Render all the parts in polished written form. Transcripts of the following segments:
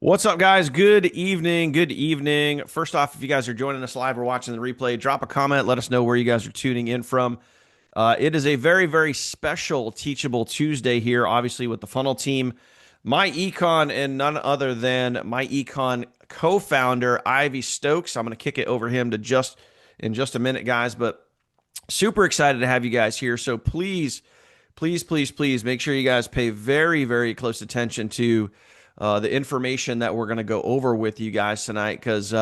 What's up, guys? Good evening. Good evening. First off, if you guys are joining us live or watching the replay, drop a comment. Let us know where you guys are tuning in from. It is a very, very special Teachable Tuesday here, obviously, with the funnel team. myEcon and none other than myEcon co founder, Ivey Stokes. I'm going to kick it over him to just in just a minute, guys, but super excited to have you guys here. So please, please, please, please make sure you guys pay very, very close attention to the information that we're going to go over with you guys tonight because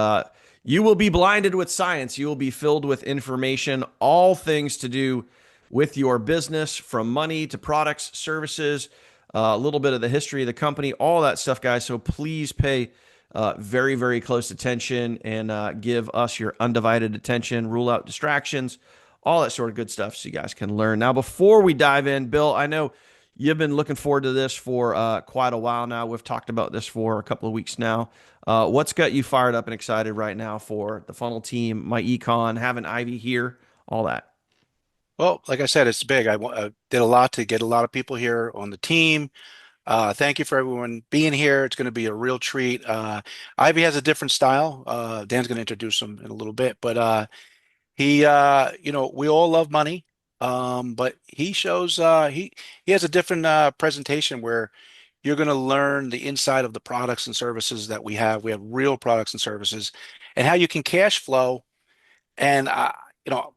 you will be blinded with science. You will be filled with information, all things to do with your business, from money to products, services, a little bit of the history of the company, all that stuff, guys. So please pay very, very close attention and give us your undivided attention, rule out distractions, all that sort of good stuff so you guys can learn. Now, before we dive in, Bill, I know you've been looking forward to this for quite a while now. We've talked about this for a couple of weeks now. What's got you fired up and excited right now for the funnel team, myEcon, having Ivey here, all that? Well, like I said, it's big. Did a lot to get a lot of people here on the team. Thank you for everyone being here. It's going to be a real treat. Ivy has a different style. Dan's going to introduce him in a little bit, but we all love money. But he has a different presentation where you're going to learn the inside of the products and services that we have. We have real products and services, and how you can cash flow and you know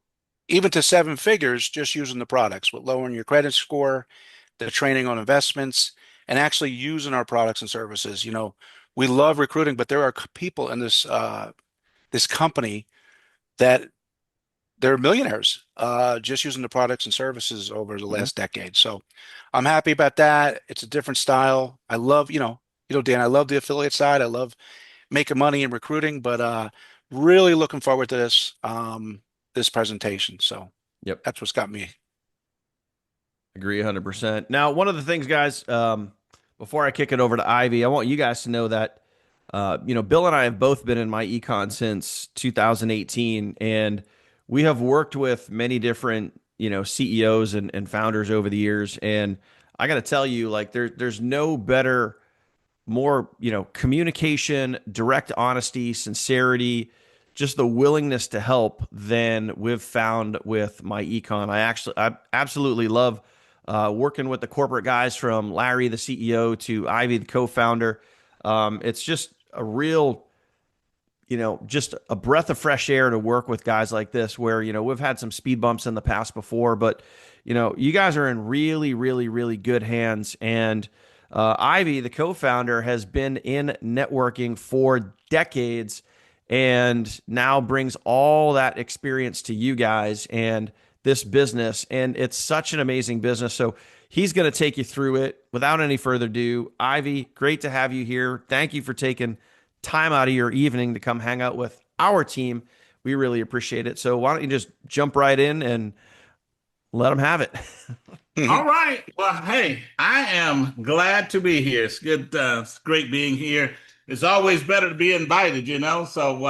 even to seven figures just using the products with lowering your credit score, the training on investments, and actually using our products and services. We love recruiting, but there are people in this company that they're millionaires just using the products and services over the Mhm. last decade. So I'm happy about that. It's a different style. I love, Dan, I love the affiliate side. I love making money in recruiting, but really looking forward to this presentation. So Yep. that's what's got me. Agree 100%. Now, one of the things, guys, before I kick it over to Ivy, I want you guys to know that, Bill and I have both been in myEcon since 2018, and we have worked with many different, CEOs and founders over the years. And I got to tell you, like, there's no better, more, communication, direct honesty, sincerity, just the willingness to help than we've found with myEcon. I absolutely love working with the corporate guys, from Larry, the CEO, to Ivy, the co-founder. It's just a real, just a breath of fresh air to work with guys like this, where, we've had some speed bumps in the past before, but, you guys are in really, really, really good hands. And Ivy, the co-founder, has been in networking for decades and now brings all that experience to you guys and this business. And it's such an amazing business. So he's going to take you through it without any further ado. Ivy, great to have you here. Thank you for taking time out of your evening to come hang out with our team. We really appreciate it. So why don't you just jump right in and let them have it? All right. Well, hey, I am glad to be here. It's good. It's great being here. It's always better to be invited, you know. So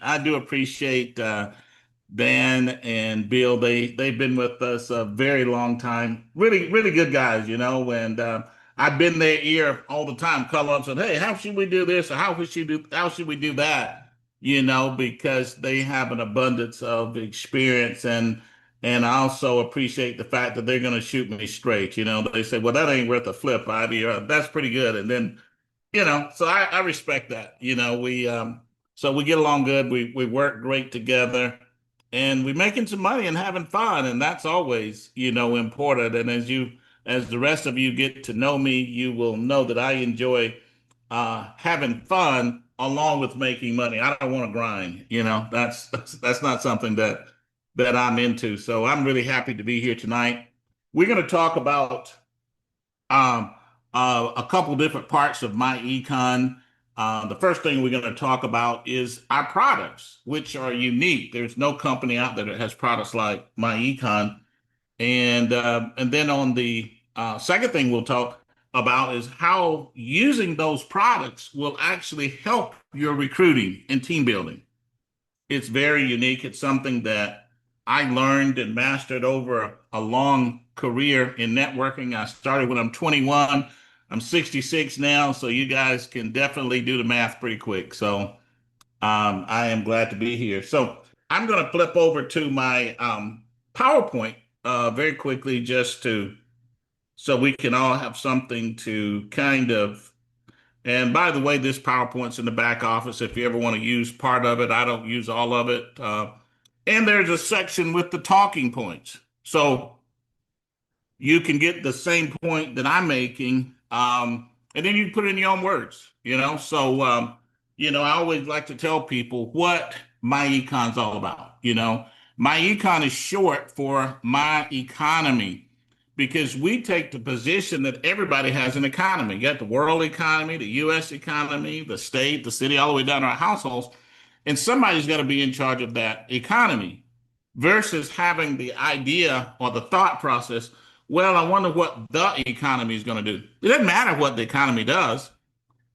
I do appreciate Dan and Bill. They've been with us a very long time. Really, really good guys, you know. And I've been their ear all the time, calling up saying, "Hey, how should we do this? Or how should we do that?" You know, because they have an abundance of experience, and I also appreciate the fact that they're going to shoot me straight. You know, they say, "Well, that ain't worth a flip, Ivy. That's pretty good." And then, so I respect that. So we get along good. We work great together, and we're making some money and having fun, and that's always, important. And as the rest of you get to know me, you will know that I enjoy having fun along with making money. I don't want to grind. That's not something that I'm into. So I'm really happy to be here tonight. We're going to talk about um, a couple different parts of myEcon. The first thing we're going to talk about is our products, which are unique. There's no company out there that has products like myEcon. And then on the second thing we'll talk about is how using those products will actually help your recruiting and team building. It's very unique. It's something that I learned and mastered over a long career in networking. I started when I'm 21. I'm 66 now, so you guys can definitely do the math pretty quick. So I am glad to be here. So I'm going to flip over to my PowerPoint very quickly, just to so we can all have something to kind of. And by the way, this PowerPoint's in the back office. If you ever want to use part of it, I don't use all of it. And there's a section with the talking points. So you can get the same point that I'm making, and then you put it in your own words, you know. So, I always like to tell people what myEcon's all about. MyEcon is short for my economy because we take the position that everybody has an economy. You got the world economy, the U.S. economy, the state, the city, all the way down to our households, and somebody's got to be in charge of that economy versus having the idea or the thought process, well, I wonder what the economy is going to do. It doesn't matter what the economy does.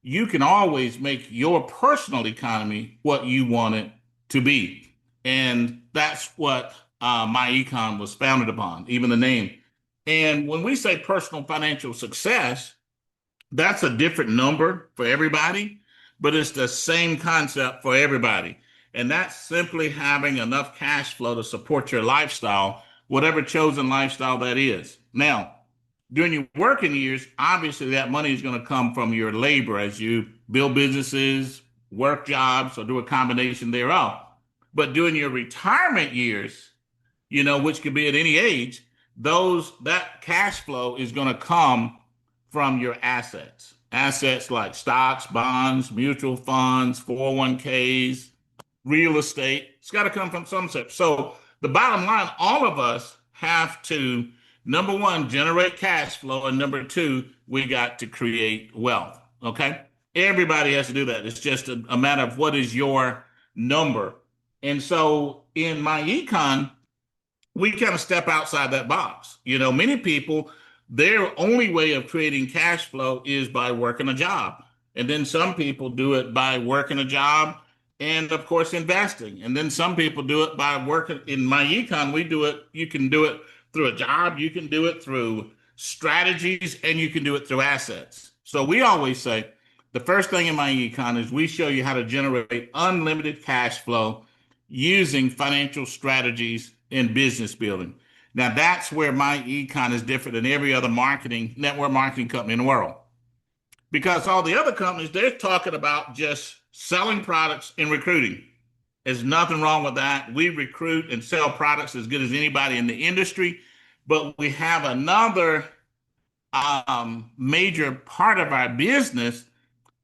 You can always make your personal economy what you want it to be. And that's what myEcon was founded upon, even the name. And when we say personal financial success, that's a different number for everybody, but it's the same concept for everybody. And that's simply having enough cash flow to support your lifestyle, whatever chosen lifestyle that is. Now, during your working years, obviously that money is going to come from your labor as you build businesses, work jobs, or do a combination thereof. But during your retirement years, which could be at any age, that cash flow is going to come from your assets. Assets like stocks, bonds, mutual funds, 401ks, real estate. It's got to come from some such. So the bottom line, all of us have to, number one, generate cash flow, and number two, we got to create wealth. Okay. Everybody has to do that. It's just a matter of what is your number. And so in myEcon, we kind of step outside that box. Many people, their only way of creating cash flow is by working a job. And then some people do it by working a job and, of course, investing. And then some people do it by working. In myEcon, we do it. You can do it through a job. You can do it through strategies, and you can do it through assets. So we always say the first thing in myEcon is we show you how to generate unlimited cash flow using financial strategies in business building. Now, that's where myEcon is different than every other network marketing company in the world. Because all the other companies, they're talking about just selling products and recruiting. There's nothing wrong with that. We recruit and sell products as good as anybody in the industry, but we have another major part of our business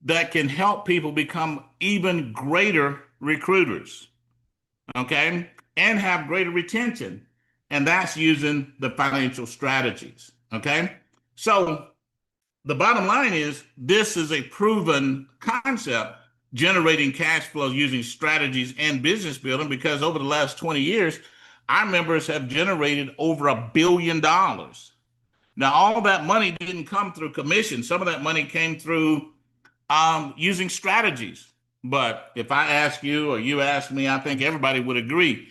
that can help people become even greater recruiters, okay, and have greater retention. And that's using the financial strategies, okay? So the bottom line is this is a proven concept, generating cash flow using strategies and business building, because over the last 20 years, our members have generated over $1 billion. Now, all that money didn't come through commission. Some of that money came through using strategies. But if I ask you or you ask me, I think everybody would agree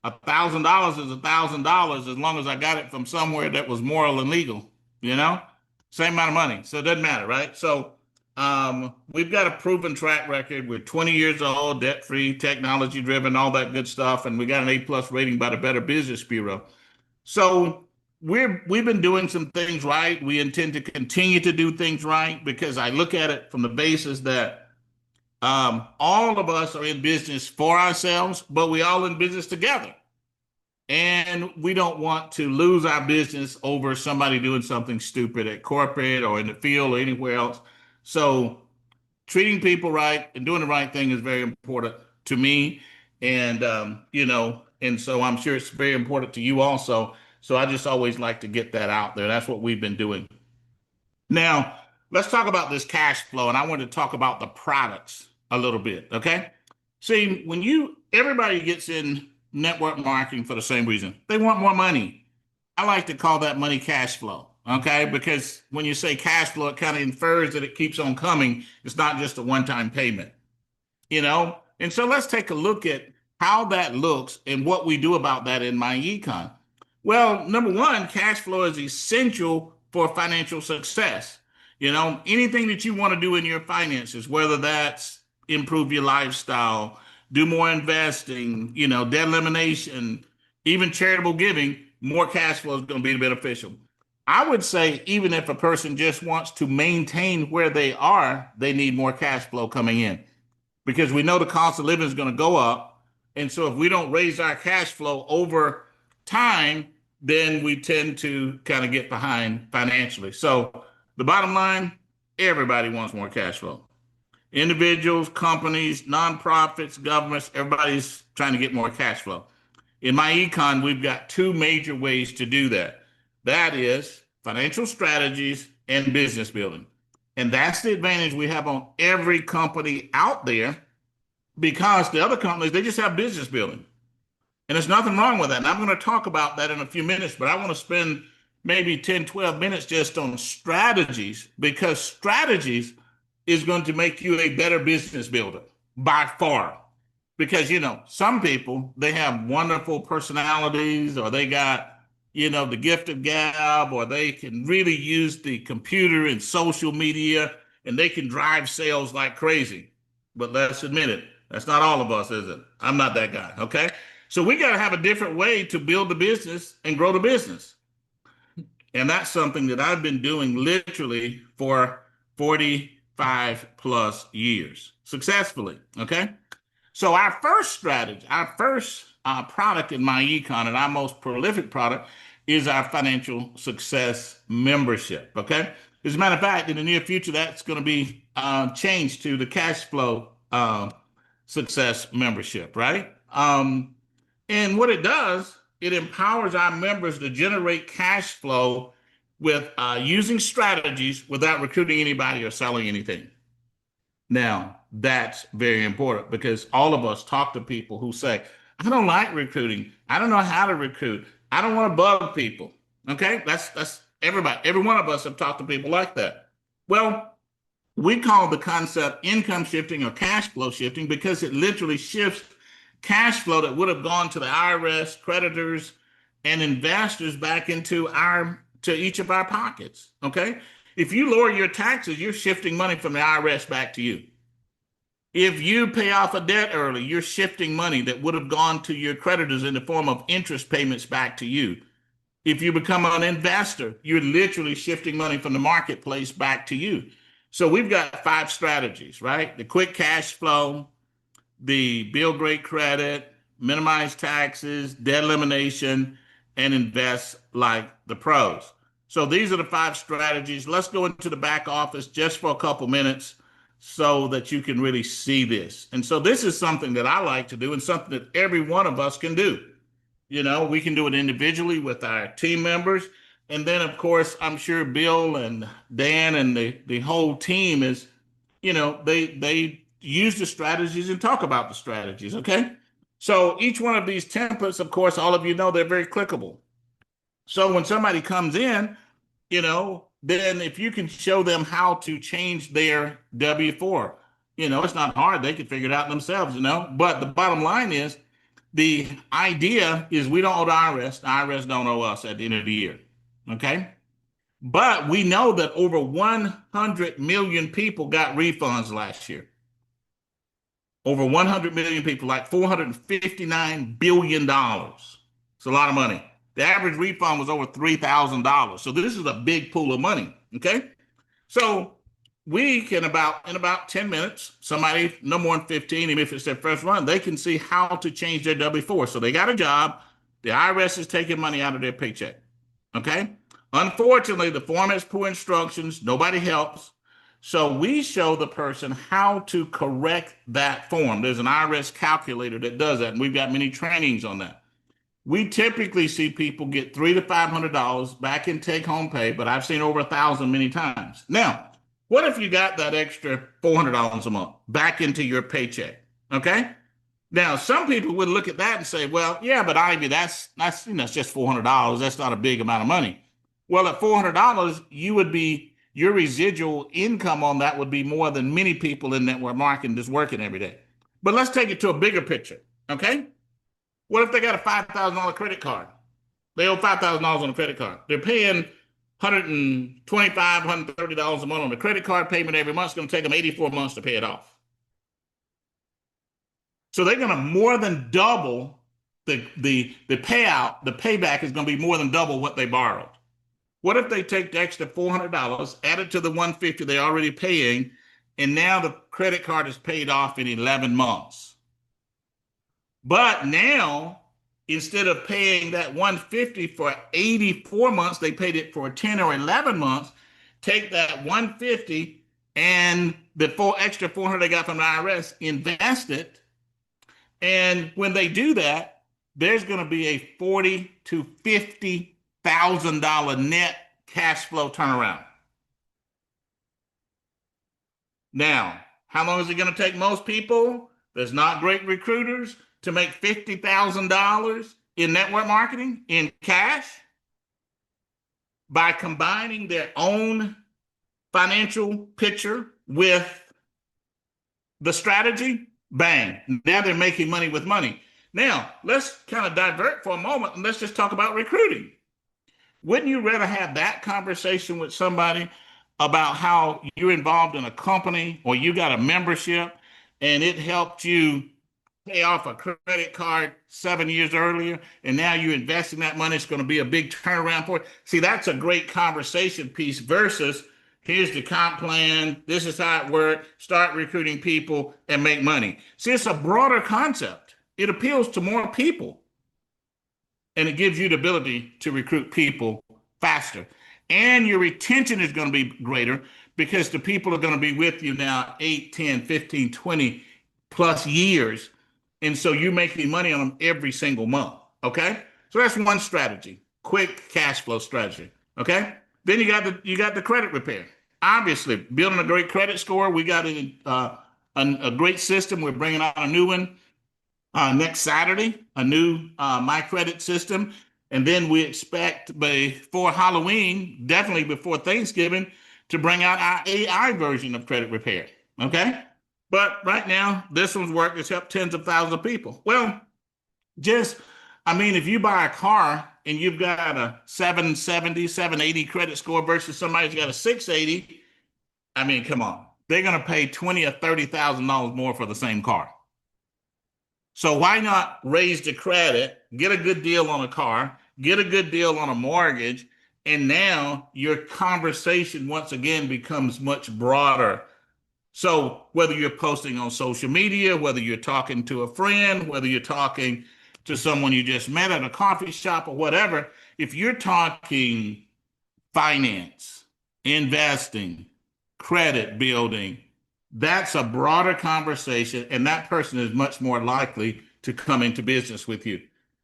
$1,000 is $1,000 as long as I got it from somewhere that was moral and legal, same amount of money. So it doesn't matter, right? So we've got a proven track record. We're 20 years old, debt-free, technology-driven, all that good stuff. And we got an A+ rating by the Better Business Bureau. So we've been doing some things right. We intend to continue to do things right because I look at it from the basis that all of us are in business for ourselves, but we all in business together. And we don't want to lose our business over somebody doing something stupid at corporate or in the field or anywhere else. So treating people right and doing the right thing is very important to me. And, and so I'm sure it's very important to you also. So I just always like to get that out there. That's what we've been doing. Now, let's talk about this cash flow. And I want to talk about the products a little bit. Okay. See, everybody gets in network marketing for the same reason. They want more money. I like to call that money cash flow. Okay. Because when you say cash flow, it kind of infers that it keeps on coming. It's not just a one-time payment, And so let's take a look at how that looks and what we do about that in myEcon. Well, number one, cash flow is essential for financial success. Anything that you want to do in your finances, whether that's improve your lifestyle, do more investing, debt elimination, even charitable giving, more cash flow is going to be beneficial. I would say even if a person just wants to maintain where they are, they need more cash flow coming in because we know the cost of living is going to go up. And so if we don't raise our cash flow over time, then we tend to kind of get behind financially. So the bottom line, everybody wants more cash flow. Individuals, companies, nonprofits, governments, everybody's trying to get more cash flow. In myEcon, we've got two major ways to do that. That is financial strategies and business building. And that's the advantage we have on every company out there because the other companies, they just have business building. And there's nothing wrong with that. And I'm going to talk about that in a few minutes, but I want to spend maybe 10, 12 minutes just on strategies because strategies is going to make you a better business builder by far. Because, some people, they have wonderful personalities or they got, the gift of gab or they can really use the computer and social media and they can drive sales like crazy. But let's admit it, that's not all of us, is it? I'm not that guy, okay? So we got to have a different way to build the business and grow the business. And that's something that I've been doing literally for 45 plus years successfully, okay? So our first strategy, our first product in myEcon and our most prolific product is our financial success membership, okay? As a matter of fact, in the near future, that's going to be changed to the cash flow success membership, right? And what it does, it empowers our members to generate cash flow with using strategies without recruiting anybody or selling anything. Now, that's very important because all of us talk to people who say, I don't like recruiting. I don't know how to recruit. I don't want to bug people. Okay? That's everybody. Every one of us have talked to people like that. Well, we call the concept income shifting or cash flow shifting because it literally shifts cash flow that would have gone to the IRS, creditors, and investors back into each of our pockets. Okay? If you lower your taxes, you're shifting money from the IRS back to you. If you pay off a debt early, you're shifting money that would have gone to your creditors in the form of interest payments back to you. If you become an investor, you're literally shifting money from the marketplace back to you. So we've got 5 strategies, right? The quick cash flow, the build great credit, minimize taxes, debt elimination, and invest like the pros. So these are the 5 strategies. Let's go into the back office just for a couple minutes so that you can really see this. And so this is something that I like to do and something that every one of us can do. We can do it individually with our team members. And then, of course, I'm sure Bill and Dan and the whole team is, they use the strategies and talk about the strategies, okay? So each one of these templates, of course, all of you know, they're very clickable. So when somebody comes in, then if you can show them how to change their W-4, it's not hard. They can figure it out themselves, But the bottom line is the idea is we don't owe the IRS. The IRS don't owe us at the end of the year, okay? But we know that over 100 million people got refunds last year. Over 100 million people, like $459 billion. It's a lot of money. The average refund was over $3,000. So this is a big pool of money, okay? So we can in about 10 minutes, somebody, no more than 15, even if it's their first run, they can see how to change their W-4. So they got a job. The IRS is taking money out of their paycheck, okay? Unfortunately, the form has poor instructions. Nobody helps. So we show the person how to correct that form. There's an IRS calculator that does that, and we've got many trainings on that. We typically see people get $300 to $500 back in take-home pay, but I've seen over 1,000 many times. Now, what if you got that extra $400 a month back into your paycheck? Okay. Now, some people would look at that and say, well, yeah, but Ivy, that's just $400. That's not a big amount of money. Well, at $400, your residual income on that would be more than many people in network marketing just working every day. But let's take it to a bigger picture. Okay. What if they got a $5,000 credit card? They owe $5,000 on a credit card. They're paying $125, $130 a month on the credit card payment every month. It's going to take them 84 months to pay it off. So they're going to more than double the payout. The payback is going to be more than double what they borrowed. What if they take the extra $400, add it to the $150 they're already paying, and now the credit card is paid off in 11 months? But now, instead of paying that $150 for 84 months, they paid it for 10 or 11 months. Take that $150 and the extra $400 they got from the IRS, invest it. And when they do that, there's going to be a $40,000 to $50,000 net cash flow turnaround. Now, how long is it going to take most people that's not great recruiters to make $50,000 in network marketing in cash? By combining their own financial picture with the strategy, bang, now they're making money with money. Now, let's kind of divert for a moment and let's just talk about recruiting. Wouldn't you rather have that conversation with somebody about how you're involved in a company or you got a membership and it helped you pay off a credit card 7 years earlier, and now you're investing that money? It's going to be a big turnaround for it. See, that's a great conversation piece versus here's the comp plan, this is how it works, start recruiting people and make money. See, it's a broader concept. It appeals to more people, and it gives you the ability to recruit people faster. And your retention is going to be greater because the people are going to be with you now 8, 10, 15, 20 plus years. And so you're making money on them every single month. Okay. So that's one strategy, quick cash flow strategy. Okay. Then you got the credit repair. Obviously, building a great credit score. We got a great system. We're bringing out a new one next Saturday, a new My Credit system. And then we expect before Halloween, definitely before Thanksgiving, to bring out our AI version of credit repair. Okay. But right now, this one's work has helped tens of thousands of people. Well, if you buy a car and you've got a 770, 780 credit score versus somebody who's got a 680, come on. They're going to pay $20,000 or $30,000 more for the same car. So why not raise the credit, get a good deal on a car, get a good deal on a mortgage, and now your conversation once again becomes much broader. So whether you're posting on social media, whether you're talking to a friend, whether you're talking to someone you just met at a coffee shop or whatever, if you're talking finance, investing, credit building, that's a broader conversation, and that person is much more likely to come into business with you.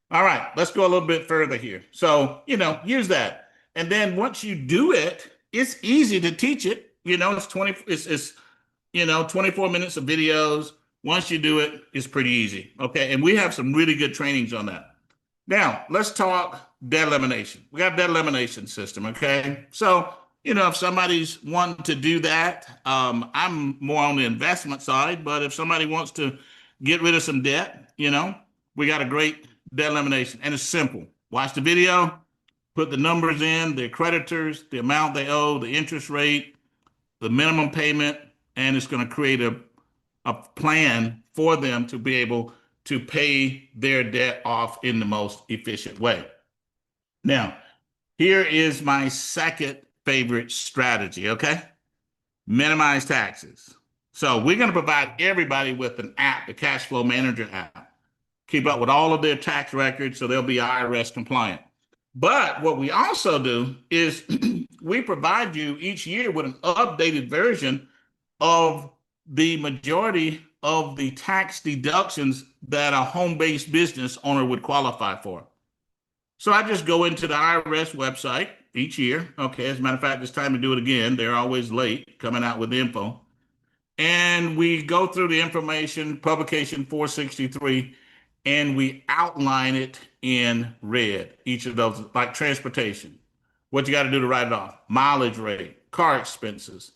All right, let's go a little bit further here. So, use that. And then once you do it, it's easy to teach it. It's 24 minutes of videos. Once you do it, it's pretty easy. Okay. And we have some really good trainings on that. Now, let's talk debt elimination. We got a debt elimination system. Okay. So, if somebody's wanting to do that, I'm more on the investment side, but if somebody wants to get rid of some debt, we got a great debt elimination, and it's simple. Watch the video, put the numbers in, their creditors, the amount they owe, the interest rate, the minimum payment, and it's going to create a plan for them to be able to pay their debt off in the most efficient way. Now, here is my second favorite strategy, okay? Minimize taxes. So we're going to provide everybody with an app, the Cash Flow Manager app. Keep up with all of their tax records so they'll be IRS compliant. But what we also do is we provide you each year with an updated version of the majority of the tax deductions that a home-based business owner would qualify for. So I just go into the IRS website each year. Okay, as a matter of fact, it's time to do it again. They're always late coming out with info. And we go through the information, publication 463, and we outline it in red. Each of those, like transportation, what you got to do to write it off, mileage rate, car expenses,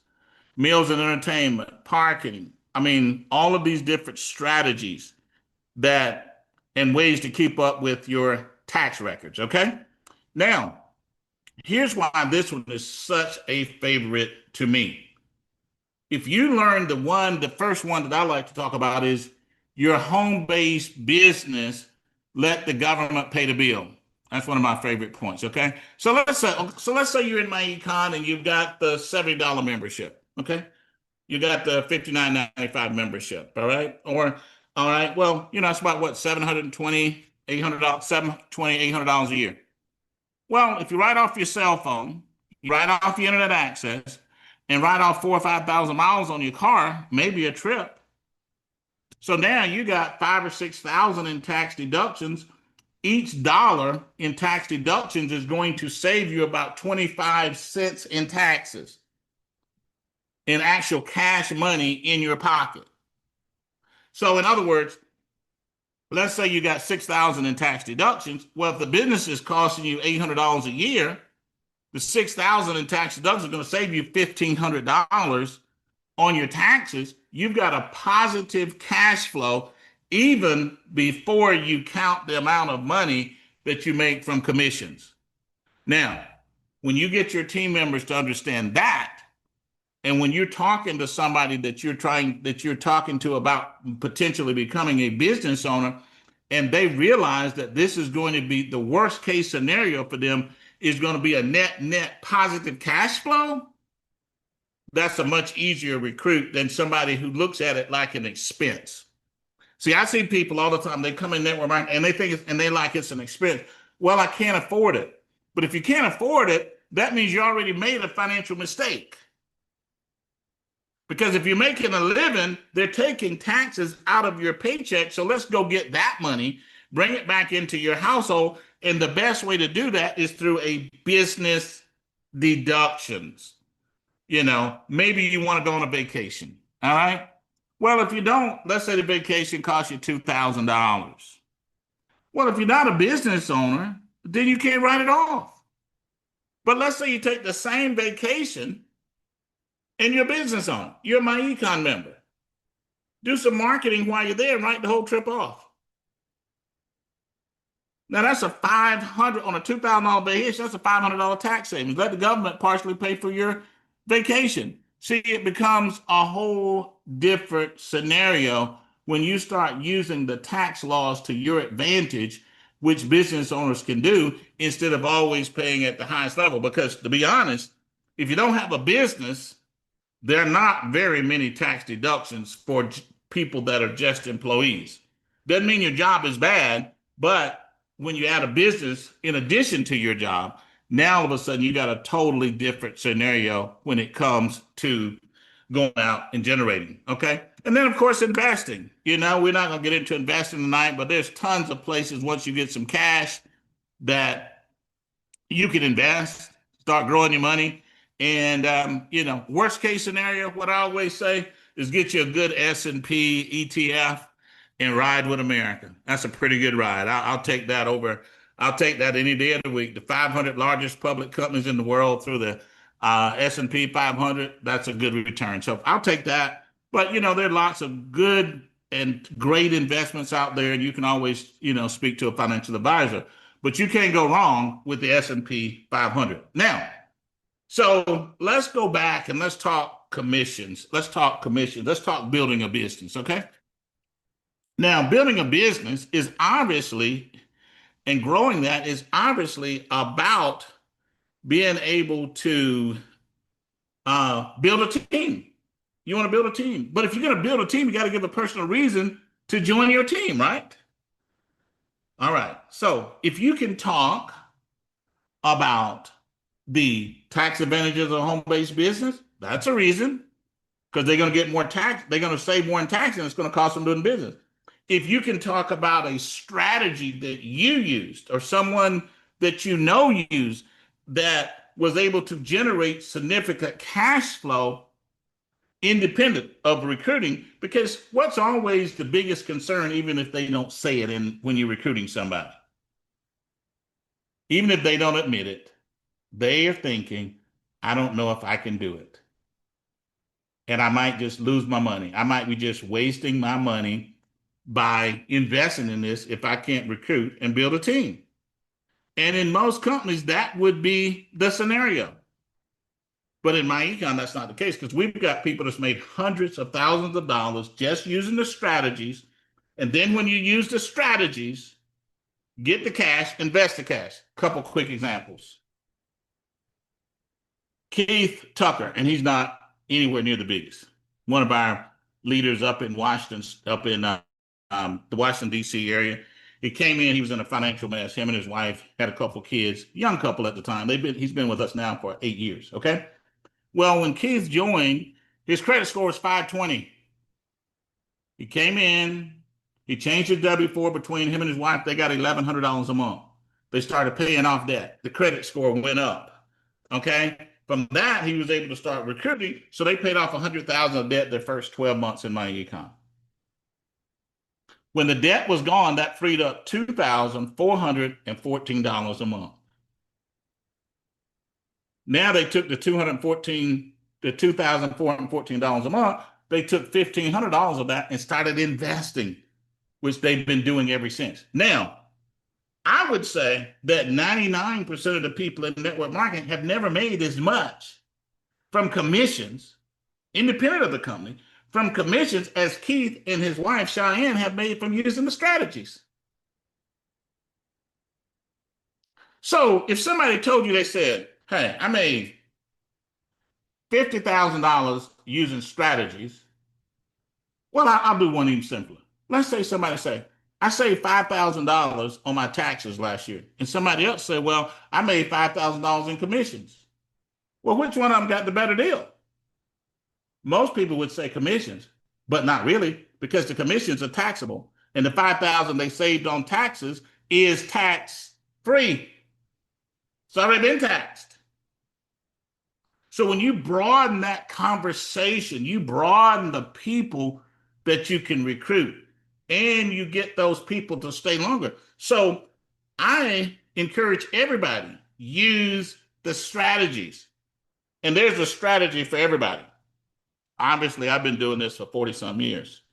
meals and entertainment, parking. All of these different strategies and ways to keep up with your tax records. Okay. Now, Here's why this one is such a favorite to me. If you learn the first one that I like to talk about is your home-based business, let the government pay the bill. That's one of my favorite points. Okay. So let's say you're in myEcon and you've got the $70 membership. Okay. You got the 59.95 membership. All right. Or all right. Well, it's about what, 720, $800, 720, $800 a year. Well, if you write off your cell phone, you write off your internet access, and write off 4 or 5 thousand miles on your car, maybe a trip. So now you got 5 or 6 thousand in tax deductions. Each dollar in tax deductions is going to save you about 25 cents in taxes, in actual cash money in your pocket. So in other words, let's say you got 6,000 in tax deductions. Well, if the business is costing you $800 a year, the 6,000 in tax deductions is going to save you $1,500 on your taxes. You've got a positive cash flow even before you count the amount of money that you make from commissions. Now, when you get your team members to understand that, and when you're talking to somebody that you're talking to about potentially becoming a business owner, and they realize that this is going to be the worst case scenario for them is going to be a net positive cash flow, that's a much easier recruit than somebody who looks at it like an expense. See, I see people all the time, they come in network marketing and they think and they like it's an expense. Well, I can't afford it. But if you can't afford it, that means you already made a financial mistake. Because if you're making a living, they're taking taxes out of your paycheck. So let's go get that money, bring it back into your household. And the best way to do that is through a business deductions. Maybe you want to go on a vacation. All right. Well, if you don't, let's say the vacation costs you $2,000. Well, if you're not a business owner, then you can't write it off. But let's say you take the same vacation and you're a business owner, you're a myEcon member. Do some marketing while you're there and write the whole trip off. Now that's a $500 on a $2,000 vacation. That's a $500 tax savings. Let the government partially pay for your vacation. See, it becomes a whole different scenario when you start using the tax laws to your advantage, which business owners can do instead of always paying at the highest level. Because to be honest, if you don't have a business, there are not very many tax deductions for people that are just employees. Doesn't mean your job is bad, but when you add a business in addition to your job, now all of a sudden you got a totally different scenario when it comes to going out and generating. Okay. And then, of course, investing. We're not going to get into investing tonight, but there's tons of places once you get some cash that you can invest, start growing your money. And, worst case scenario, what I always say is get you a good S&P ETF and ride with America. That's a pretty good ride. I'll take that over. I'll take that any day of the week. The 500 largest public companies in the world through the S&P 500, that's a good return. So I'll take that. But, there are lots of good and great investments out there, and you can always, speak to a financial advisor. But you can't go wrong with the S&P 500. Now, so let's go back and let's talk commissions. Let's talk commissions. Let's talk building a business, okay? Now, building a business is obviously, and growing that is obviously about being able to build a team. You want to build a team. But if you're going to build a team, you got to give a person a reason to join your team, right? All right. So if you can talk about the tax advantages of a home-based business, that's a reason, because they're going to get more tax. They're going to save more in tax, and it's going to cost them doing business. If you can talk about a strategy that you used or someone that used that was able to generate significant cash flow independent of recruiting, because what's always the biggest concern, even if they don't say it when you're recruiting somebody, even if they don't admit it, they are thinking, I don't know if I can do it. And I might just lose my money. I might be just wasting my money by investing in this if I can't recruit and build a team. And in most companies, that would be the scenario. But in myEcon, that's not the case because we've got people that's made hundreds of thousands of dollars just using the strategies. And then when you use the strategies, get the cash, invest the cash. Couple quick examples. Keith Tucker, and he's not anywhere near the biggest. One of our leaders up in Washington, up in the Washington, D.C. area. He came in, he was in a financial mess. Him and his wife had a couple kids, young couple at the time. He's been with us now for 8 years, okay? Well, when Keith joined, his credit score was 520. He came in, he changed his W-4 between him and his wife. They got $1,100 a month. They started paying off debt. The credit score went up, okay? From that, he was able to start recruiting. So they paid off $100,000 of debt their first 12 months in myEcon. When the debt was gone, that freed up $2,414 a month. Now they took the $2,414 a month, they took $1,500 of that and started investing, which they've been doing ever since. Now, I would say that 99% of the people in network marketing have never made as much from commissions, independent of the company, from commissions as Keith and his wife Cheyenne have made from using the strategies. So if somebody told you, they said, hey, I made $50,000 using strategies, well, I'll do one even simpler. Let's say somebody say, I saved $5,000 on my taxes last year. And somebody else said, well, I made $5,000 in commissions. Well, which one of them got the better deal? Most people would say commissions, but not really, because the commissions are taxable. And the $5,000 they saved on taxes is tax free. It's already been taxed. So when you broaden that conversation, you broaden the people that you can recruit, and you get those people to stay longer. So I encourage everybody, use the strategies. And there's a strategy for everybody. Obviously, I've been doing this for 40 some years.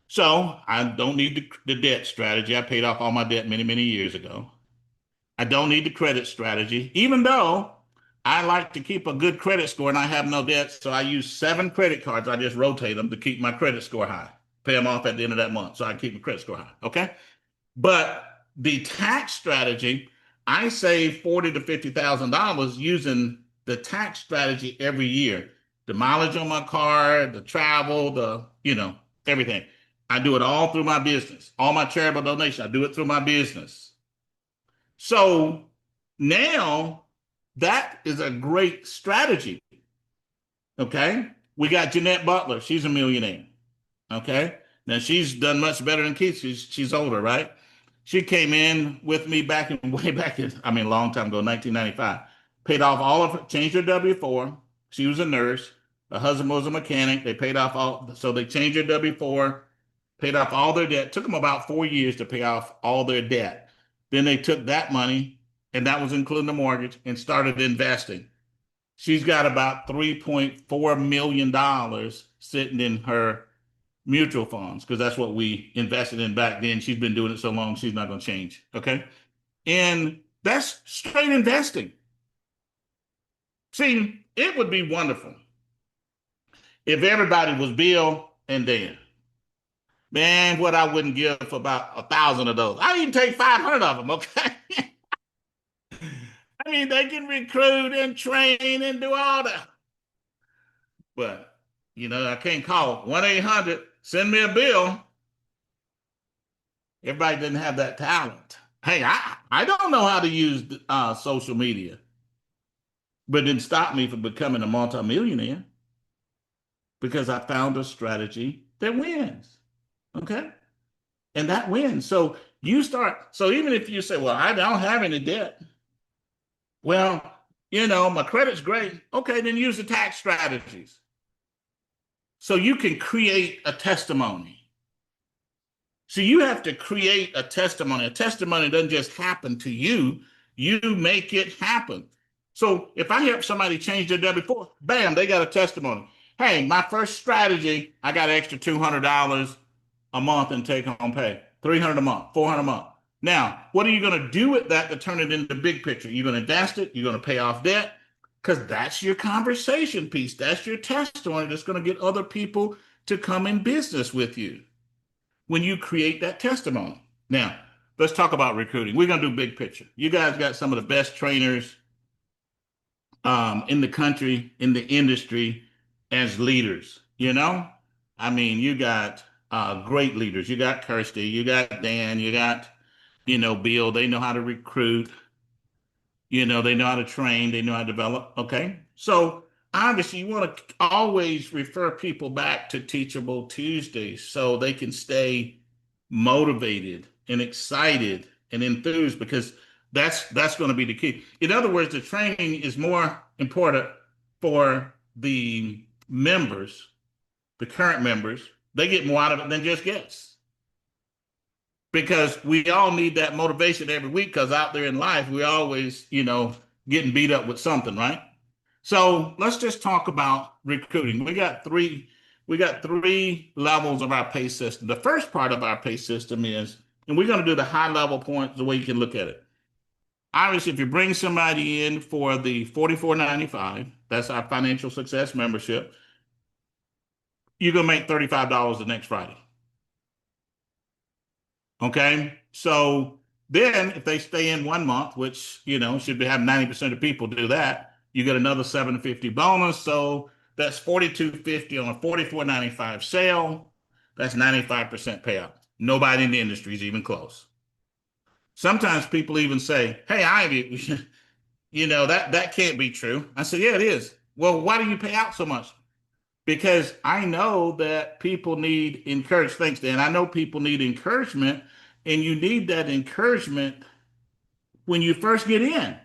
So I don't need the debt strategy. I paid off all my debt many, many years ago. I don't need the credit strategy, even though I like to keep a good credit score and I have no debt. So I use 7 credit cards. I just rotate them to keep my credit score high, pay them off at the end of that month so I keep my credit score high. Okay. But the tax strategy, I save $40,000 to $50,000 using the tax strategy every year. The mileage on my car, the travel, everything. I do it all through my business. All my charitable donations, I do it through my business. So now that is a great strategy. Okay. We got Jeanette Butler. She's a millionaire. Okay. Now she's done much better than Keith. She's older, right? She came in with me way back in, a long time ago, 1995. Paid off all of her, changed her W-4. She was a nurse. Her husband was a mechanic. They paid off so they changed her W-4, paid off all their debt. Took them about 4 years to pay off all their debt. Then they took that money, and that was including the mortgage, and started investing. She's got about $3.4 million sitting in her mutual funds because that's what we invested in back then. She's been doing it so long, she's not going to change. Okay. And that's straight investing. See, it would be wonderful if everybody was Bill and Dan. Man, what I wouldn't give for about 1,000 of those. I'd even take 500 of them. Okay. They can recruit and train and do all that. But, I can't call 1-800, send me a bill. Everybody didn't have that talent. Hey, I don't know how to use social media, but it didn't stop me from becoming a multimillionaire because I found a strategy that wins. Okay. And that wins. So even if you say, well, I don't have any debt. Well, my credit's great. Okay, then use the tax strategies. So you can create a testimony. So you have to create a testimony. A testimony doesn't just happen to you. You make it happen. So if I help somebody change their W-4, bam, they got a testimony. Hey, my first strategy, I got an extra $200 a month in take-home pay, $300 a month, $400 a month. Now, what are you going to do with that to turn it into the big picture? You're going to invest it, you're going to pay off debt, because that's your conversation piece. That's your testimony that's going to get other people to come in business with you when you create that testimony. Now, let's talk about recruiting. We're going to do big picture. You guys got some of the best trainers in the country, in the industry, as leaders. I mean, you got great leaders. You got Kirsty, you got Dan, you got, Bill. They know how to recruit. They know how to train, they know how to develop. Okay. So obviously, you want to always refer people back to Teachable Tuesdays so they can stay motivated and excited and enthused, because that's going to be the key. In other words, the training is more important for the members, the current members. They get more out of it than just guests, because we all need that motivation every week, because out there in life, we're always, getting beat up with something, right? So let's just talk about recruiting. We got three levels of our pay system. The first part of our pay system is, and we're going to do the high level points the way you can look at it. Obviously, if you bring somebody in for the $44.95, that's our financial success membership, you're going to make $35 the next Friday. Okay. So then if they stay in 1 month, which, should be having 90% of people do that, you get another $750 bonus. So that's $42.50 on a $44.95 sale. That's 95% payout. Nobody in the industry is even close. Sometimes people even say, "Hey, Ivy, that can't be true." I said, "Yeah, it is." "Well, why do you pay out so much?" Because I know that people need encouragement. Thanks, Dan. I know people need encouragement, and you need that encouragement when you first get in.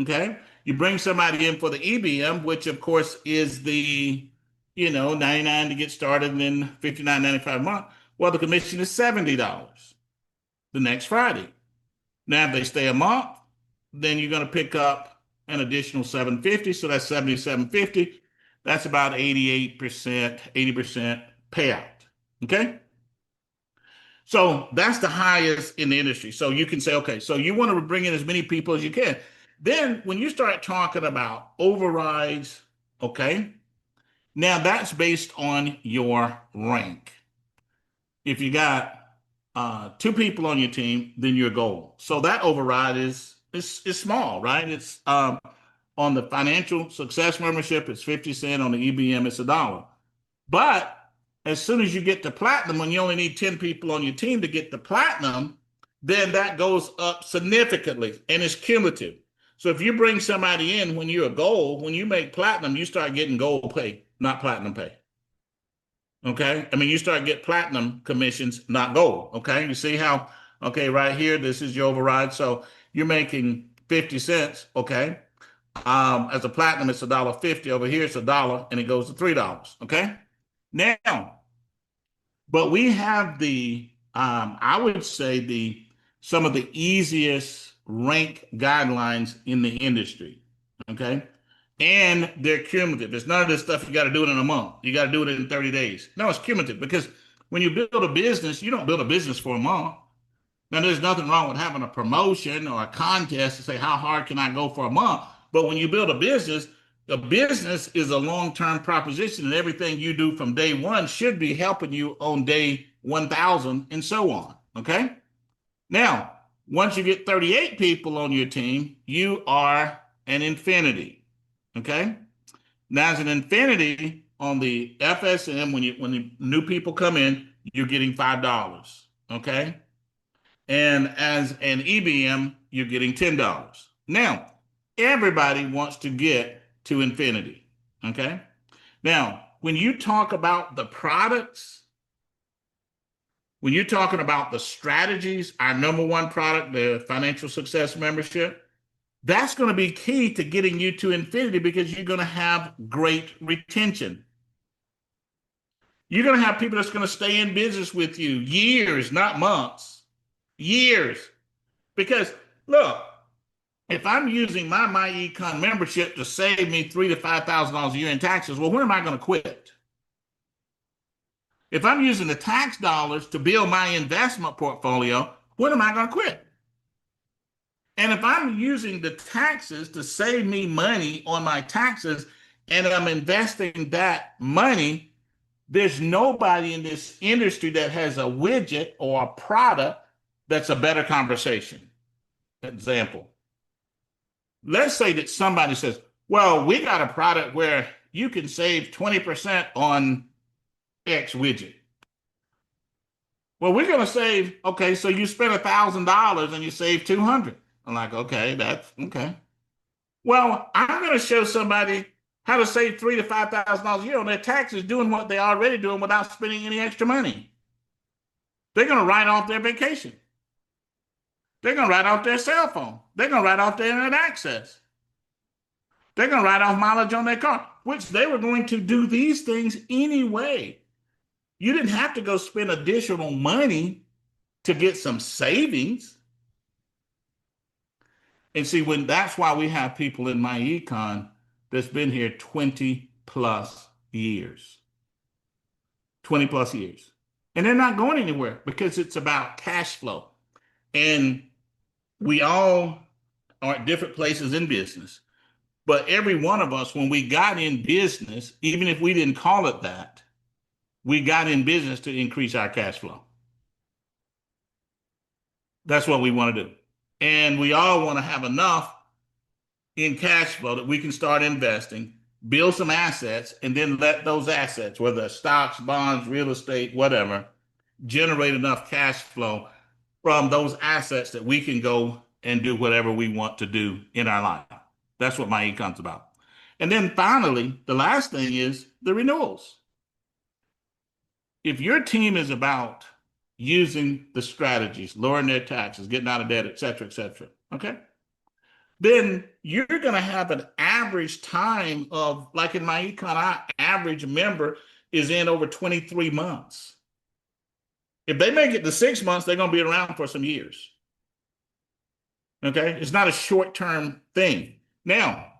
Okay. You bring somebody in for the EBM, which of course is the, 99 to get started and then 59.95 a month. Well, the commission is $70 the next Friday. Now, if they stay a month, then you're going to pick up an additional 750. So that's 77.50. That's about 88%, 80% payout. Okay. So that's the highest in the industry. So you can say, okay, so you want to bring in as many people as you can. Then when you start talking about overrides, okay, now that's based on your rank. If you got two people on your team, then your goal. So that override is small, right? It's on the financial success membership, it's 50 cents. On the EBM, it's $1. But as soon as you get to platinum, when you only need 10 people on your team to get to platinum, then that goes up significantly and it's cumulative. So if you bring somebody in when you're a gold, when you make platinum, you start getting gold pay, not platinum pay. Okay. I mean, you start getting platinum commissions, not gold. Okay. You see how, okay, right here, this is your override. So you're making 50 cents. Okay. As a platinum, it's $1.50. Over here, it's $1 and it goes to $3. Okay. Now, but we have I would say some of the easiest rank guidelines in the industry. Okay. And they're cumulative. It's none of this stuff you got to do it in a month. You got to do it in 30 days. No, it's cumulative, because when you build a business, you don't build a business for a month. Now, there's nothing wrong with having a promotion or a contest to say, how hard can I go for a month? But when you build a business is a long-term proposition, and everything you do from day one should be helping you on day 1,000 and so on. Okay. Now, once you get 38 people on your team, you are an infinity. Okay. Now, as an infinity on the FSM, when the new people come in, you're getting $5. Okay. And as an EBM, you're getting $10. Now, everybody wants to get to infinity. Okay. Now, when you talk about the products, when you're talking about the strategies, our number one product, the financial success membership, that's going to be key to getting you to infinity, because you're going to have great retention. You're going to have people that's going to stay in business with you years, not months, years. Because look, if I'm using my myEcon membership to save me $3,000 to $5,000 a year in taxes, well, when am I going to quit? If I'm using the tax dollars to build my investment portfolio, when am I going to quit? And if I'm using the taxes to save me money on my taxes and I'm investing that money, there's nobody in this industry that has a widget or a product that's a better conversation. Example. Let's say that somebody says, well, we got a product where you can save 20% on X widget. Well, we're going to save, okay, so you spend $1,000 and you save 200. I'm like, okay, that's okay. Well, I'm going to show somebody how to save $3,000 to $5,000 a year on their taxes doing what they're already doing without spending any extra money. They're going to write off their vacation. They're going to write off their cell phone. They're going to write off their internet access. They're going to write off mileage on their car, which they were going to do these things anyway. You didn't have to go spend additional money to get some savings. And see, when that's why we have people in myEcon that's been here 20 plus years. 20 plus years. And they're not going anywhere because it's about cash flow. And we all are at different places in business. But every one of us, when we got in business, even if we didn't call it that, we got in business to increase our cash flow. That's what we want to do. And we all want to have enough in cash flow that we can start investing, build some assets, and then let those assets, whether it's stocks, bonds, real estate, whatever, generate enough cash flow from those assets that we can go and do whatever we want to do in our life. That's what myEcon's about. And then finally, the last thing is the renewals. If your team is about using the strategies, lowering their taxes, getting out of debt, et cetera, okay? Then you're going to have an average time of, like in myEcon, our average member is in over 23 months. If they make it to 6 months, they're going to be around for some years. Okay? It's not a short-term thing. Now,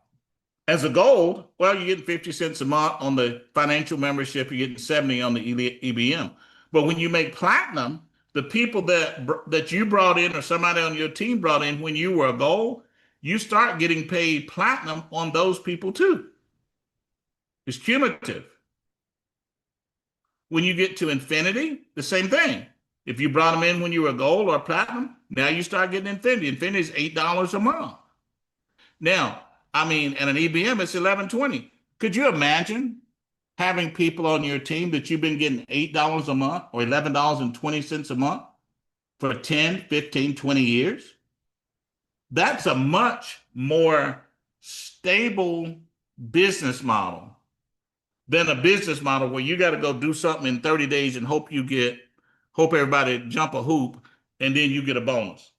as a gold, well, you're getting 50 cents a month on the financial membership, you're getting 70 on the EBM. But when you make platinum, the people that you brought in or somebody on your team brought in when you were a gold, you start getting paid platinum on those people too. It's cumulative. When you get to infinity, the same thing. If you brought them in when you were gold or platinum, now you start getting infinity. Infinity is $8 a month. Now, I mean, and an EBM, it's $11.20. Could you imagine having people on your team that you've been getting $8 a month or $11.20 a month for 10, 15, 20 years? That's a much more stable business model than a business model where you got to go do something in 30 days and hope everybody jump a hoop and then you get a bonus.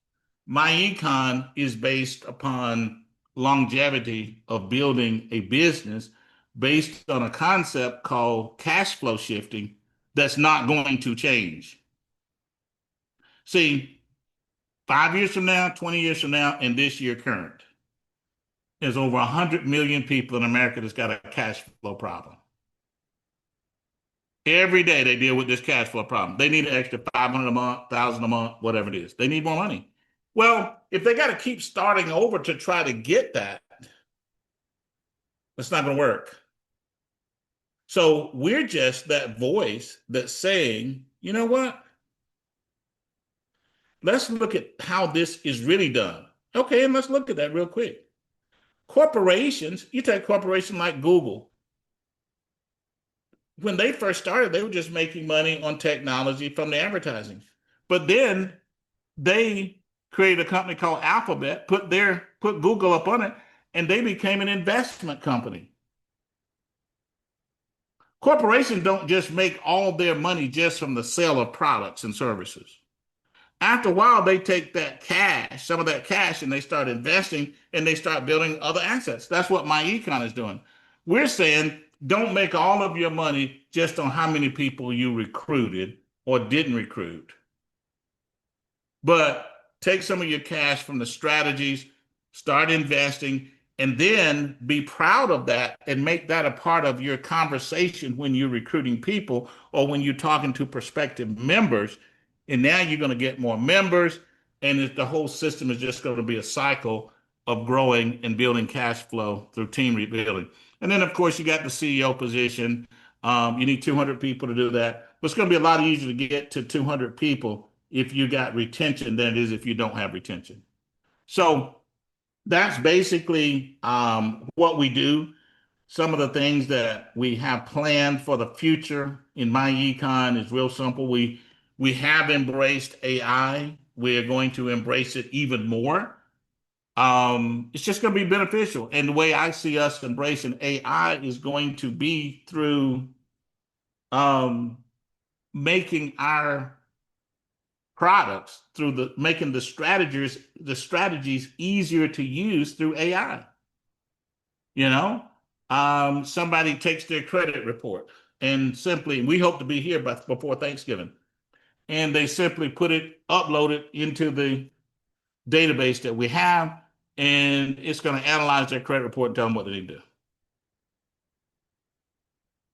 myEcon is based upon longevity of building a business based on a concept called cash flow shifting that's not going to change. See, 5 years from now, 20 years from now, and this year current, there's over 100 million people in America that's got a cash flow problem. Every day they deal with this cash flow problem. They need an extra 500 a month, 1,000 a month, whatever it is. They need more money. Well, if they got to keep starting over to try to get that, it's not going to work. So we're just that voice that's saying, you know what? Let's look at how this is really done. Okay, and let's look at that real quick. Corporations, you take a corporation like Google. When they first started, they were just making money on technology from the advertising. But then they created a company called Alphabet, put Google up on it, and they became an investment company. Corporations don't just make all their money just from the sale of products and services. After a while, they take that cash, some of that cash, and they start investing and they start building other assets. That's what myEcon is doing. We're saying don't make all of your money just on how many people you recruited or didn't recruit, but take some of your cash from the strategies, start investing, and then be proud of that and make that a part of your conversation when you're recruiting people or when you're talking to prospective members. And now you're going to get more members, and the whole system is just going to be a cycle of growing and building cash flow through team rebuilding. And then, of course, you got the CEO position. You need 200 people to do that. But it's going to be a lot easier to get to 200 people if you got retention than it is if you don't have retention. So that's basically what we do. Some of the things that we have planned for the future in myEcon is real simple. We have embraced AI. We are going to embrace it even more. It's just going to be beneficial. And the way I see us embracing AI is going to be through um, making our products through the making the strategies easier to use through AI. You know, somebody takes their credit report and simply, we hope to be here before Thanksgiving, and they simply upload it into the database that we have, and it's going to analyze their credit report and tell them what they need to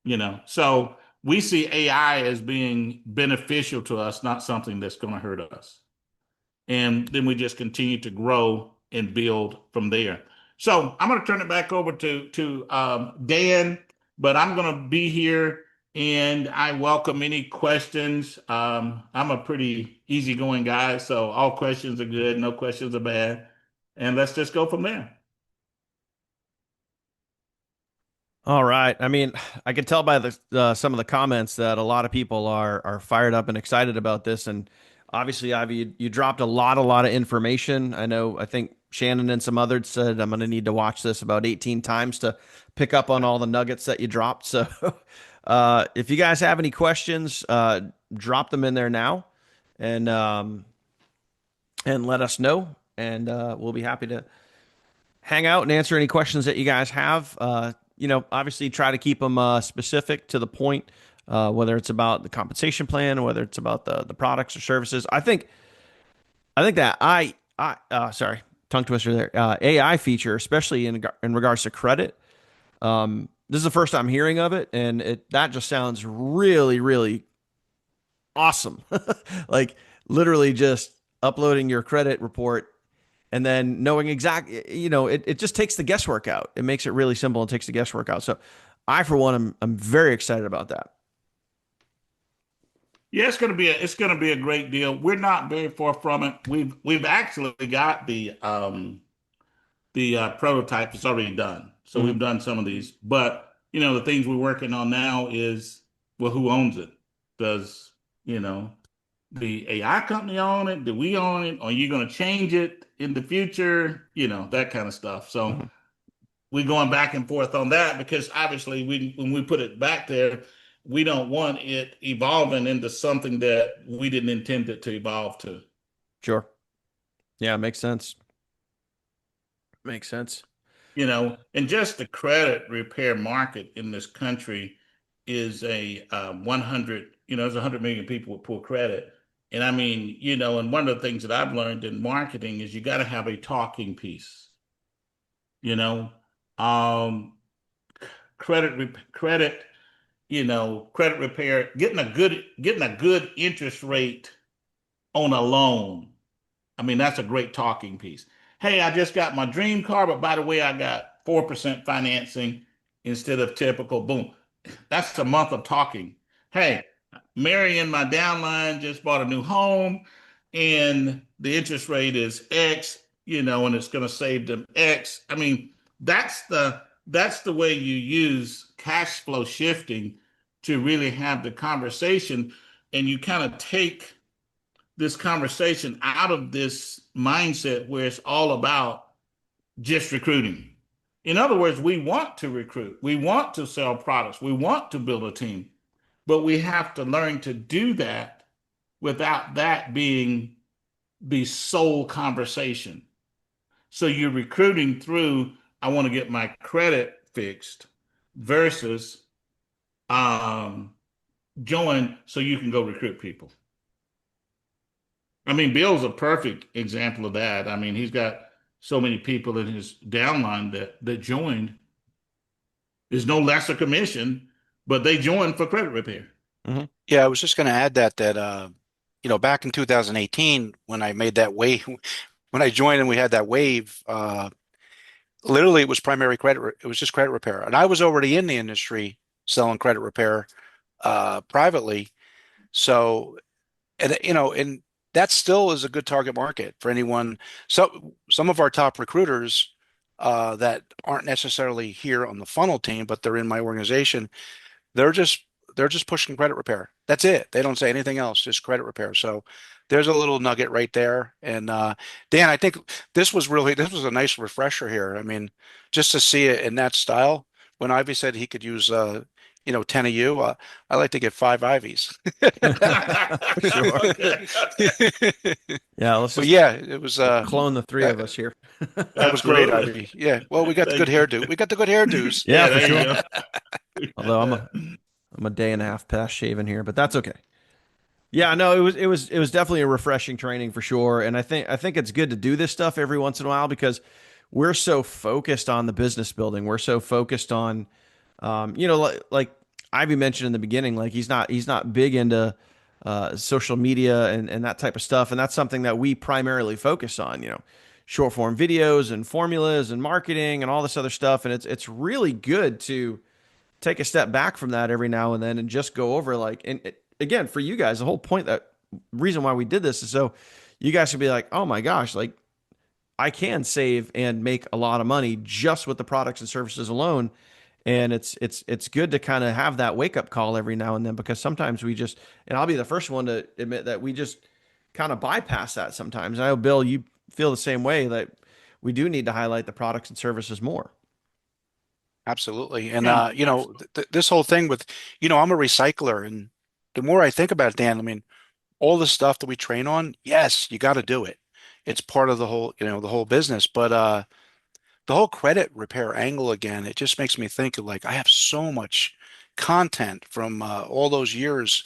do. So we see AI as being beneficial to us, not something that's going to hurt us. And then we just continue to grow and build from there. So I'm going to turn it back over to Dan, but I'm going to be here and I welcome any questions. I'm a pretty easygoing guy, so all questions are good, no questions are bad, and let's just go from there. All right. I mean, I can tell by the some of the comments that a lot of people are fired up and excited about this. And obviously, Ivy, you dropped a lot of information. I think Shannon and some others said I'm going to need to watch this about 18 times to pick up on all the nuggets that you dropped. So, if you guys have any questions, drop them in there now, and let us know, and we'll be happy to hang out and answer any questions that you guys have. Obviously try to keep them specific to the point, whether it's about the compensation plan or whether it's about the products or services. I think that sorry, tongue twister there. AI feature, especially in regards to credit. This is the first I'm hearing of it, and that just sounds really, really awesome. Like literally just uploading your credit report and then knowing exactly, it just takes the guesswork out. It makes it really simple and takes the guesswork out. So I, for one, I'm very excited about that. Yeah, it's gonna be a great deal. We're not very far from it. We've actually got the prototype is already done. So Mm-hmm. we've done some of these, but the things we're working on now is, well, who owns it? Does the AI company own it? Do we own it? Are you going to change it in the future? That kind of stuff. So Mm-hmm. we're going back and forth on that because obviously when we put it back there, we don't want it evolving into something that we didn't intend it to evolve to. Sure. Yeah, makes sense. Makes sense. And just the credit repair market in this country is a 100, there's 100 million people with poor credit. And I mean, and one of the things that I've learned in marketing is you got to have a talking piece, you know, um, credit, credit repair, getting a good interest rate on a loan. I mean, that's a great talking piece. Hey, I just got my dream car, but by the way, I got 4% financing instead of typical. Boom. That's a month of talking. Hey, Mary in my downline just bought a new home and the interest rate is X, and it's going to save them X. I mean, that's the way you use cash flow shifting to really have the conversation, and you kind of take this conversation out of this mindset where it's all about just recruiting. In other words, we want to recruit, we want to sell products, we want to build a team, but we have to learn to do that without that being the sole conversation. So you're recruiting through, I want to get my credit fixed versus join so you can go recruit people. I mean, Bill's a perfect example of that. I mean, he's got so many people in his downline that joined. There's no lesser commission, but they joined for credit repair. Mm-hmm. Yeah, I was just going to add that back in 2018 when I made that wave, when I joined and we had that wave, literally it was primary credit. It was just credit repair, and I was already in the industry selling credit repair privately. So, and that still is a good target market for anyone. So some of our top recruiters that aren't necessarily here on the funnel team, but they're in my organization, they're just they're just pushing credit repair. That's it. They don't say anything else, just credit repair. So there's a little nugget right there. And Dan, I think this was a nice refresher here. I mean, just to see it in that style. When Ivy said he could use 10 of you, I like to get 5 Ivies. For sure. Okay. Yeah, let's But just yeah, it was clone the three that of us here. that was great, Absolutely. Ivy. Yeah. Well, we got the good Thank you. hairdo. We got the good hairdos. Yeah, Yeah, for there you sure. go. Although I'm a day and a half past shaven here, but that's okay. Yeah, no, it was definitely a refreshing training for sure, and I think it's good to do this stuff every once in a while because we're so focused on the business building. We're so focused on, like Ivy mentioned in the beginning, like he's not big into social media and that type of stuff, and that's something that we primarily focus on. Short form videos and formulas and marketing and all this other stuff, and it's really good to take a step back from that every now and then and just go over again for you guys the whole point that reason why we did this is so you guys should be like, oh my gosh, like I can save and make a lot of money just with the products and services alone. And it's good to kind of have that wake up call every now and then because sometimes we just, and I'll be the first one to admit that we just kind of bypass that sometimes. I know Bill, you feel the same way that we do need to highlight the products and services more. Absolutely. And Yeah, th this whole thing with, I'm a recycler, and the more I think about it, Dan, I mean, all the stuff that we train on, yes, you got to do it. It's part of the whole business. But the whole credit repair angle again, it just makes me think of like I have so much content from all those years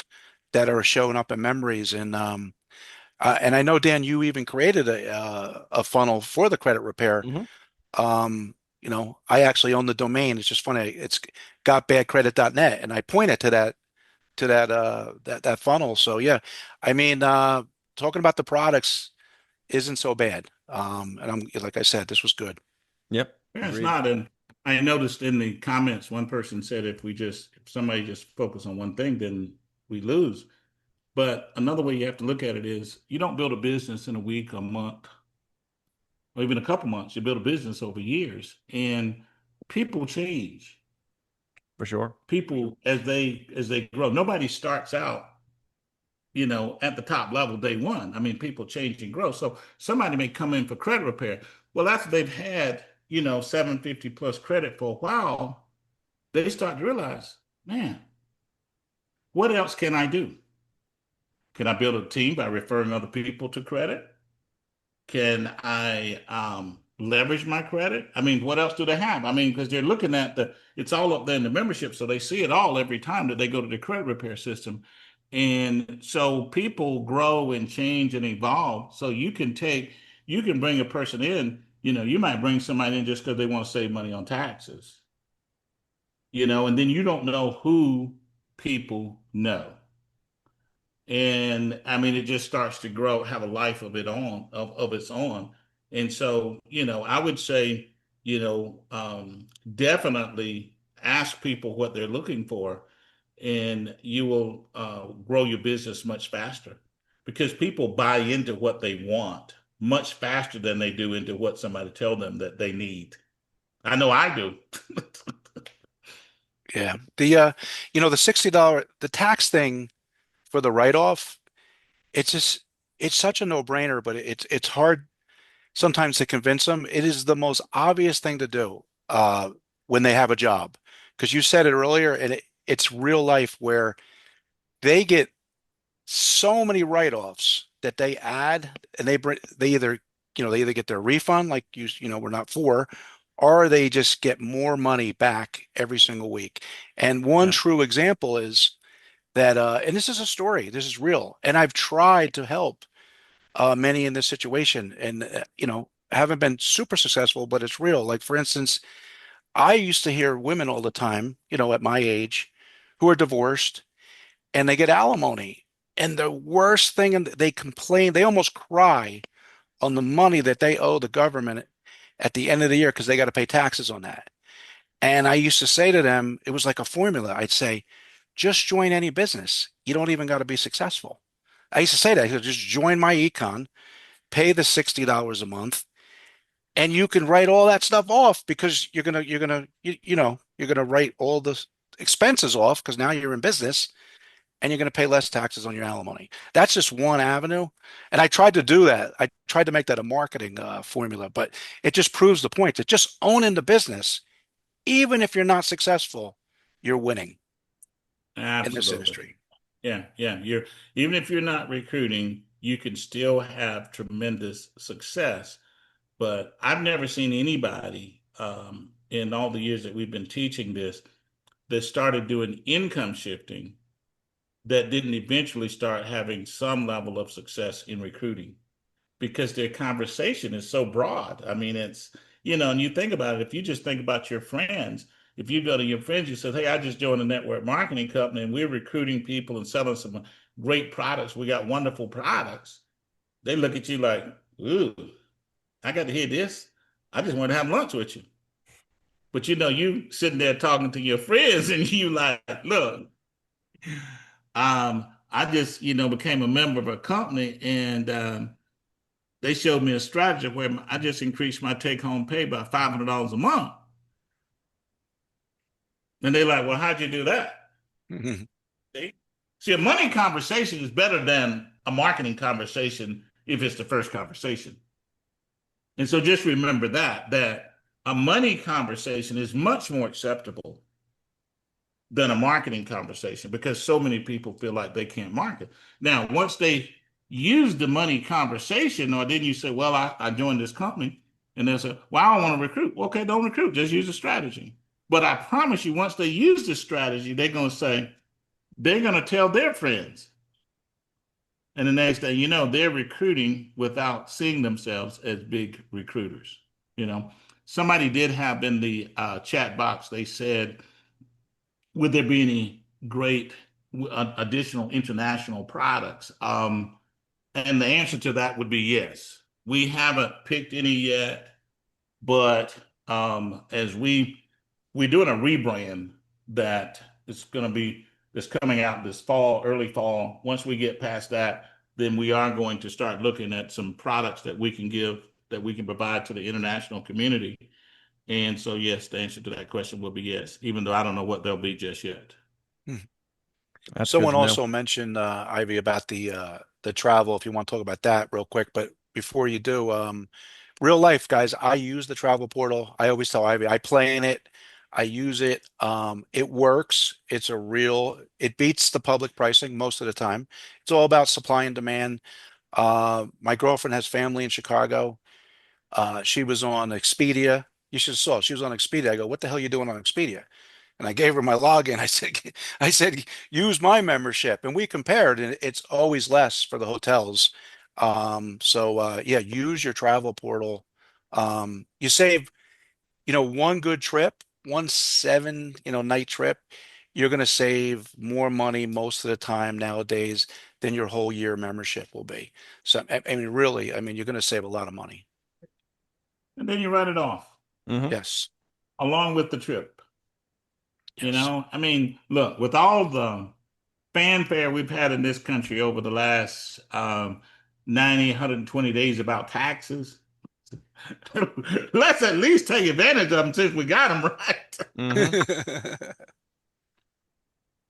that are showing up in memories. And I know, Dan, you even created a funnel for the credit repair. Mm-hmm. I actually own the domain. It's just funny. It's gotbadcredit.net, and I point it to that funnel. So yeah, I mean, talking about the products isn't so bad. And I'm like I said, this was good. Yep. yeah, it's Agreed. not. And I noticed in the comments, one person said if somebody just focus on one thing, then we lose. But another way you have to look at it is you don't build a business in a week, a month, or even a couple months. You build a business over years, and people change. For sure. People as they grow. Nobody starts out, at the top level day one. I mean, people change and grow. So somebody may come in for credit repair. Well, after they've had, 750 plus credit for a while, they start to realize, man, what else can I do? Can I build a team by referring other people to credit? Can I leverage my credit? I mean, what else do they have? I mean, because they're looking at it's all up there in the membership, so they see it all every time that they go to the credit repair system. And so people grow and change and evolve. So you can bring a person in, you might bring somebody in just because they want to save money on taxes, and then you don't know who people know. And I mean it just starts to grow, have a life of its own. And so I would say definitely ask people what they're looking for, and you will grow your business much faster because people buy into what they want much faster than they do into what somebody tell them that they need. I know I do. Yeah. The the tax thing for the write-off, it's just it's such a no-brainer, but it's hard sometimes to convince them. It is the most obvious thing to do when they have a job. Because you said it earlier, and it's real life where they get so many write-offs that they add, and they either get their refund, like we're not for, or they just get more money back every single week. And one Yeah. true example is that, and this is a story, this is real, and I've tried to help many in this situation, and haven't been super successful, but it's real. Like for instance, I used to hear women all the time, at my age, who are divorced and they get alimony. And the worst thing, and they complain, they almost cry on the money that they owe the government at the end of the year because they got to pay taxes on that. And I used to say to them, it was like a formula. I'd say, just join any business. You don't even got to be successful. I used to say that. I said, just join myEcon, pay the $60 a month, and you can write all that stuff off because you're gonna write all the expenses off because now you're in business and you're going to pay less taxes on your alimony. That's just one avenue. And I tried to do that. I tried to make that a marketing formula, but it just proves the point that just owning the business, even if you're not successful, you're winning in this Absolutely. industry. Yeah, yeah. You're even if you're not recruiting, you can still have tremendous success. But I've never seen anybody in all the years that we've been teaching this that started doing income shifting that didn't eventually start having some level of success in recruiting because their conversation is so broad. I mean, and you think about it, if you just think about your friends, if you go to your friends, you say, hey, I just joined a network marketing company and we're recruiting people and selling some great products. We got wonderful products. They look at you like, ooh, I got to hear this. I just want to have lunch with you. But you sitting there talking to your friends and you like, look, I just, became a member of a company and they showed me a strategy where I just increased my take home pay by $500 a month. And they're like, well, how'd you do that? See? See, a money conversation is better than a marketing conversation if it's the first conversation. And so just remember that a money conversation is much more acceptable than a marketing conversation because so many people feel like they can't market. Now, once they use the money conversation, or then you say, well, I joined this company, and they'll say, well, I don't want to recruit. Okay, don't recruit, just use a strategy. But I promise you, once they use the strategy, they're going to tell their friends. And the next thing you know, they're recruiting without seeing themselves as big recruiters. You know, somebody did have in the chat box, they said, would there be any great additional international products? And the answer to that would be yes. We haven't picked any yet, but as we're doing a rebrand that is going to be that's coming out this fall, early fall. Once we get past that, then we are going to start looking at some products that we can provide to the international community. And so, yes, the answer to that question will be yes, even though I don't know what they'll be just yet. That's good Someone to know. also mentioned Ivy about the travel. If you want to talk about that real quick, but before you do, real life guys, I use the travel portal. I always tell Ivy I play in it. I use it. It works. It beats the public pricing most of the time. It's all about supply and demand. My girlfriend has family in Chicago. She was on Expedia. You should have saw. She was on Expedia. I go, what the hell are you doing on Expedia? And I gave her my login. I said, use my membership, and we compared, and it's always less for the hotels. So yeah, use your travel portal. You save, one good trip, one seven, night trip, you're going to save more money most of the time nowadays than your whole year membership will be. So, I mean, really, I mean, you're going to save a lot of money. And then you write it off Hmm. Yes, along with the trip. yes. I mean, look, with all the fanfare we've had in this country over the last 90, 120 days about taxes, let's at least take advantage of them since we got them right. Hmm.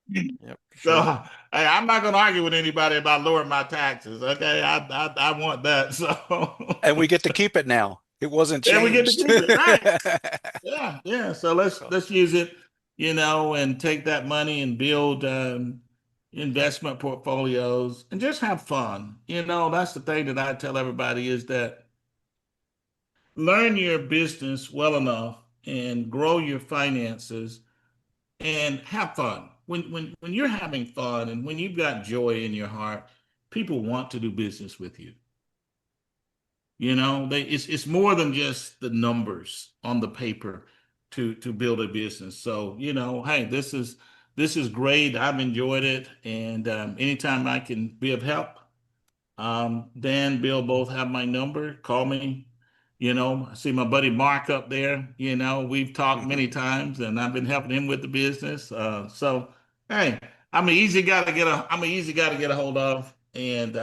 Yep, for So, sure. hey, I'm not going to argue with anybody about lowering my taxes. Okay, I want that. So, And we get to keep it now. It wasn't and we get to changed. keep it right. Yeah, yeah. So So, let's use it, and take that money and build investment portfolios and just have fun. That's the thing that I tell everybody is that learn your business well enough and grow your finances and have fun. When you're having fun and when you've got joy in your heart, people want to do business with you. It's more than just the numbers on the paper to build a business. So, hey, this is great. I've enjoyed it. And anytime I can be of help, Dan, Bill both have my number. Call me. I see my buddy Mark up there. We've talked many times, and I've been helping him with the business. So, hey, I'm an easy guy to get a hold of. And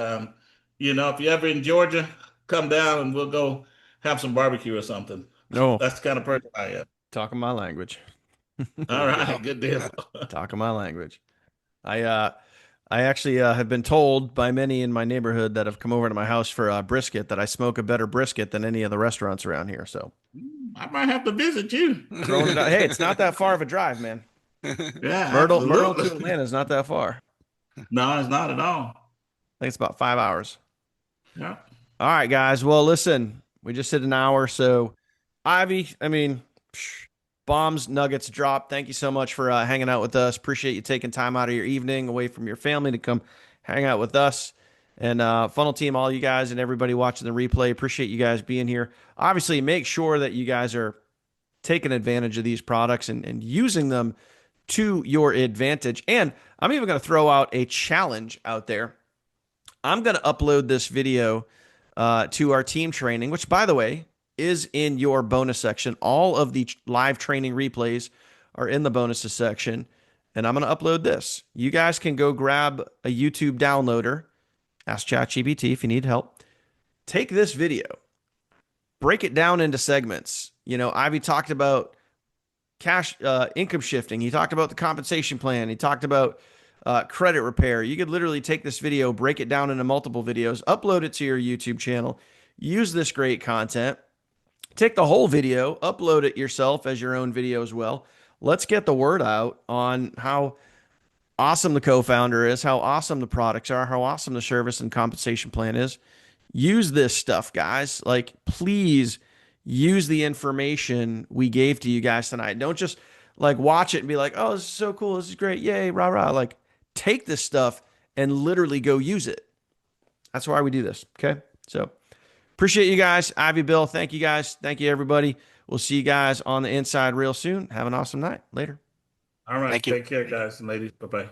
if you're ever in Georgia, come down and we'll go have some barbecue or something. No, That's the kind of person I am. talking my language. All There you right, go. good deal. Talking my language. I actually have been told by many in my neighborhood that have come over to my house for brisket that I smoke a better brisket than any of the restaurants around here. So I might have to visit you. throwing it out. Hey, it's not that far of a drive, man. Yeah, Myrtle to absolutely. Atlanta is not that far. No, it's not at all. I think it's about 5 hours. Yeah. All right, guys. Well, listen, we just hit an hour. So, Ivy, I mean, bombs, nuggets drop. Thank you so much for hanging out with us. Appreciate you taking time out of your evening away from your family to come hang out with us. And Funnel Team, all you guys and everybody watching the replay, appreciate you guys being here. Obviously, make sure that you guys are taking advantage of these products and using them to your advantage. And I'm even going to throw out a challenge out there. I'm going to upload this video to our team training, which, by the way, is in your bonus section. All of the live training replays are in the bonuses section. And I'm going to upload this. You guys can go grab a YouTube downloader. Ask ChatGPT if you need help. Take this video, break it down into segments. Ivy talked about cash income shifting. He talked about the compensation plan. He talked about credit repair. You could literally take this video, break it down into multiple videos, upload it to your YouTube channel, use this great content, take the whole video, upload it yourself as your own video as well. Let's get the word out on how awesome the co-founder is, how awesome the products are, how awesome the service and compensation plan is. Use this stuff, guys. Like, please use the information we gave to you guys tonight. Don't just like watch it and be like, oh, this is so cool. This is great. Yay, rah, rah. Like, take this stuff and literally go use it. That's why we do this. Okay. So appreciate you guys. Ivy, Bill, thank you guys. Thank you, everybody. We'll see you guys on the inside real soon. Have an awesome night. Later. All right. Thank you. Take care, guys and ladies. Bye bye.